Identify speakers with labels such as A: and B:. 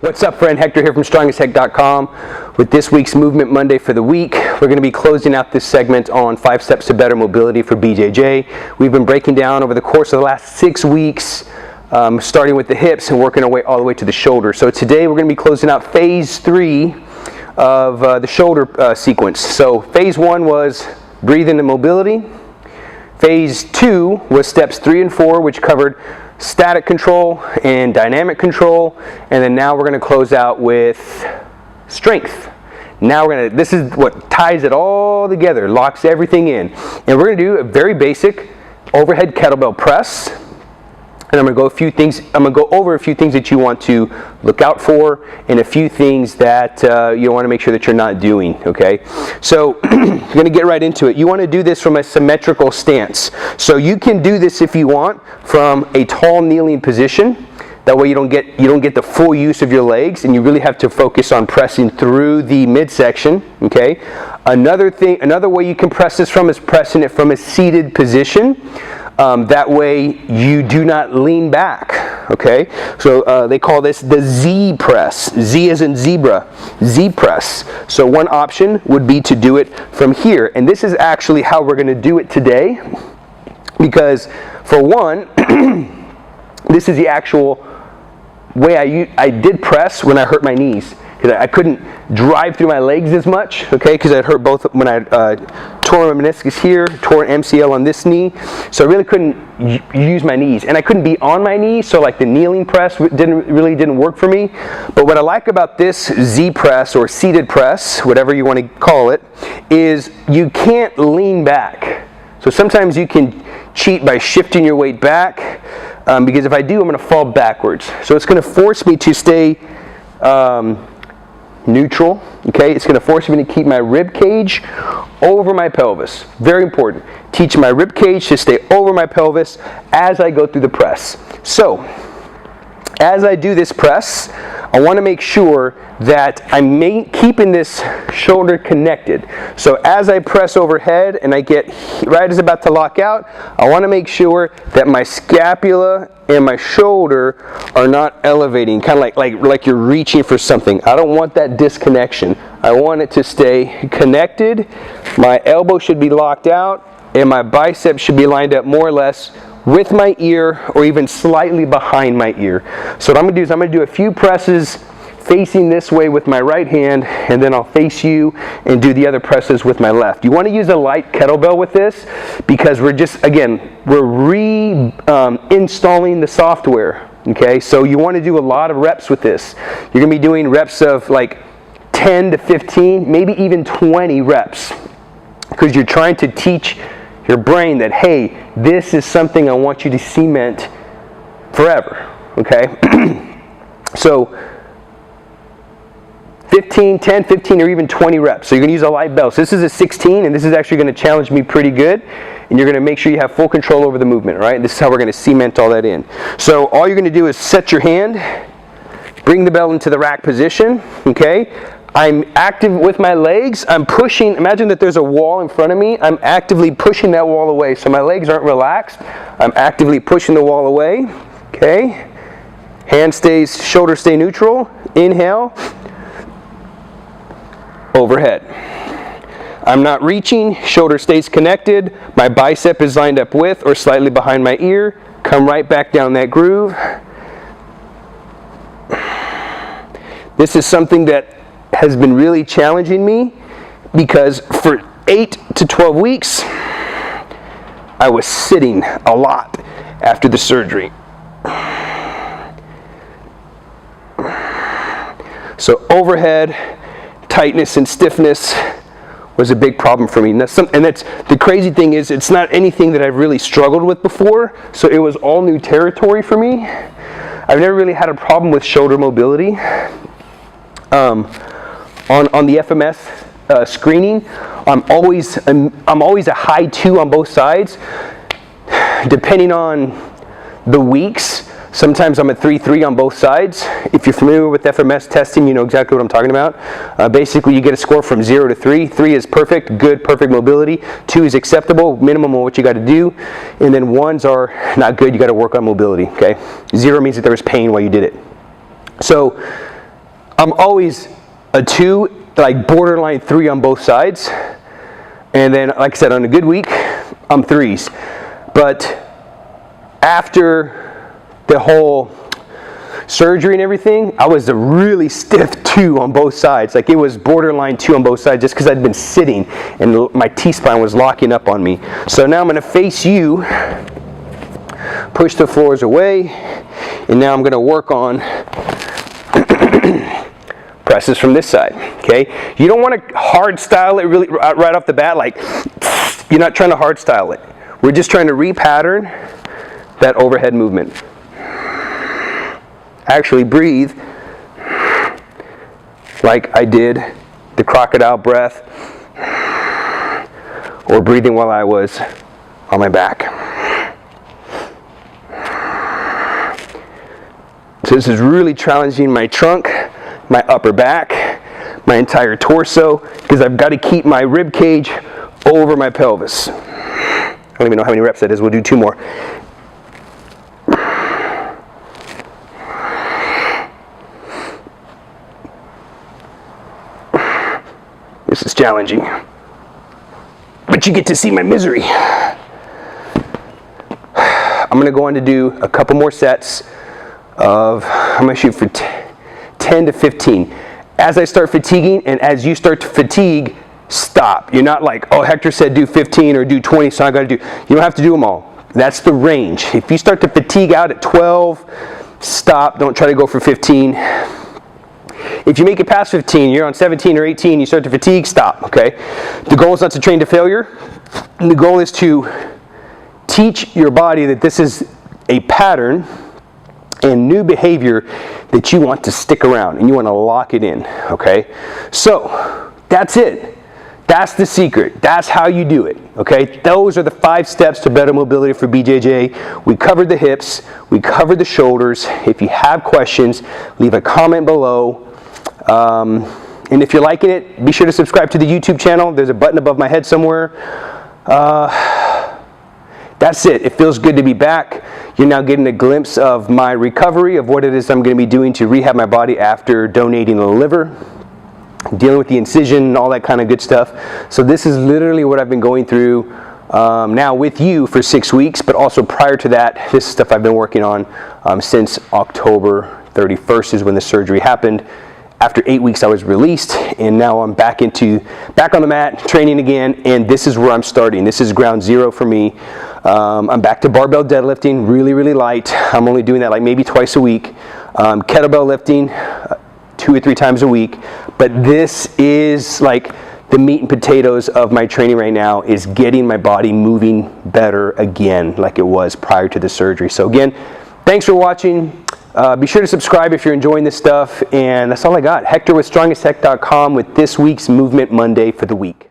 A: What's up, friend? Hector here from StrongAsHeck.com with this week's Movement Monday for the week. We're going to be closing out this segment on 5 steps to better mobility for BJJ. We've been breaking down over the course of the last 6 weeks, starting with the hips and working our way all the way to the shoulder. So today we're going to be closing out phase 3 of the shoulder sequence. So phase 1 was breathing and mobility. Phase 2 was steps 3 and 4, which covered static control and dynamic control, and then now we're going to close out with strength. Now this is what ties it all together, locks everything in, and we're going to do a very basic overhead kettlebell press. And I'm going to go over a few things that you want to look out for, and a few things that you want to make sure that you're not doing. Okay, so you're going to get right into it. You want to do this from a symmetrical stance. So you can do this if you want from a tall kneeling position. That way you don't get the full use of your legs, and you really have to focus on pressing through the midsection. Okay. Another way you can press this from is pressing it from a seated position. That way you do not lean back. Okay, so they call this the Z press. Z as in zebra, Z press. So one option would be to do it from here, and this is actually how we're going to do it today, because for one, this is the actual way I did press when I hurt my knees. I couldn't drive through my legs as much, okay, because I hurt both when I tore my meniscus here, tore an MCL on this knee, so I really couldn't use my knees, and I couldn't be on my knees, so like the kneeling press didn't work for me. But what I like about this Z press or seated press, whatever you want to call it, is you can't lean back. So sometimes you can cheat by shifting your weight back, because if I do, I'm going to fall backwards. So it's going to force me to stay neutral. Okay, it's going to force me to keep my rib cage over my pelvis. Very important. Teach my rib cage to stay over my pelvis as I go through the press. So as I do this press, I want to make sure that I'm keeping this shoulder connected. So as I press overhead and I get right as about to lock out, I want to make sure that my scapula and my shoulder are not elevating, kind of like you're reaching for something. I don't want that disconnection. I want it to stay connected. My elbow should be locked out, and my bicep should be lined up more or less with my ear, or even slightly behind my ear. So what I'm going to do is I'm going to do a few presses facing this way with my right hand, and then I'll face you and do the other presses with my left. You want to use a light kettlebell with this, because we're reinstalling the software. Okay, so you want to do a lot of reps with this. You're going to be doing reps of like 10 to 15, maybe even 20 reps, because you're trying to teach your brain that, hey, this is something I want you to cement forever. Okay, so 10, 15, or even 20 reps. So you're going to use a light bell. So this is a 16, and this is actually going to challenge me pretty good. And you're going to make sure you have full control over the movement, right? This is how we're going to cement all that in. So all you're going to do is set your hand, bring the bell into the rack position, okay? I'm active with my legs. I'm pushing. Imagine that there's a wall in front of me. I'm actively pushing that wall away. So my legs aren't relaxed. I'm actively pushing the wall away, okay? Shoulder stay neutral. Inhale. Overhead. I'm not reaching, shoulder stays connected, my bicep is lined up with or slightly behind my ear. Come right back down that groove. This is something that has been really challenging me, because for 8 to 12 weeks I was sitting a lot after the surgery. So overhead, tightness and stiffness was a big problem for me. And that's the crazy thing is, it's not anything that I've really struggled with before, so it was all new territory for me. I've never really had a problem with shoulder mobility. On the FMS screening, I'm always a high 2 on both sides, depending on the weeks. Sometimes I'm at 3-3 on both sides. If you're familiar with FMS testing, you know exactly what I'm talking about. Basically, you get a score from 0 to 3. 3 is perfect, good, perfect mobility. 2 is acceptable, minimum of what you got to do. And then 1s are not good, you got to work on mobility, okay? 0 means that there was pain while you did it. So I'm always a 2, like borderline 3 on both sides. And then, like I said, on a good week, I'm 3s. But after the whole surgery and everything, I was a really stiff 2 on both sides. Like it was borderline 2 on both sides just because I'd been sitting and my T-spine was locking up on me. So now I'm going to face you, push the floors away, and now I'm going to work on presses from this side. Okay, you don't want to hard style it really right off the bat. Like you're not trying to hard style it. We're just trying to repattern that overhead movement. Actually breathe like I did the crocodile breath, or breathing while I was on my back. So this is really challenging my trunk, my upper back, my entire torso, because I've got to keep my rib cage over my pelvis. I don't even know how many reps that is. We'll do 2 more. This is challenging, but you get to see my misery. I'm going to go on to do a couple more sets of, I'm going to shoot for 10 to 15. As I start fatiguing and as you start to fatigue, stop. You're not like, oh, Hector said do 15 or do 20, so I got to do. You don't have to do them all. That's the range. If you start to fatigue out at 12, stop. Don't try to go for 15. If you make it past 15, you're on 17 or 18, you start to fatigue, stop, okay? The goal is not to train to failure. The goal is to teach your body that this is a pattern and new behavior that you want to stick around and you want to lock it in, okay? So, that's it. That's the secret. That's how you do it, okay? Those are the 5 steps to better mobility for BJJ. We covered the hips. We covered the shoulders. If you have questions, leave a comment below. And if you're liking it, be sure to subscribe to the YouTube channel. There's a button above my head somewhere. That's it. It feels good to be back. You're now getting a glimpse of my recovery, of what it is I'm going to be doing to rehab my body after donating the liver, dealing with the incision and all that kind of good stuff. So this is literally what I've been going through now with you for 6 weeks, but also prior to that, this is stuff I've been working on since October 31st is when the surgery happened. After 8 weeks, I was released, and now I'm back on the mat, training again, and this is where I'm starting. This is ground zero for me. I'm back to barbell deadlifting, really, really light. I'm only doing that like maybe twice a week. Kettlebell lifting 2 or 3 times a week, but this is like the meat and potatoes of my training right now, is getting my body moving better again like it was prior to the surgery. So again, thanks for watching. Be sure to subscribe if you're enjoying this stuff, and that's all I got. Hector with StrongestHec.com with this week's Movement Monday for the week.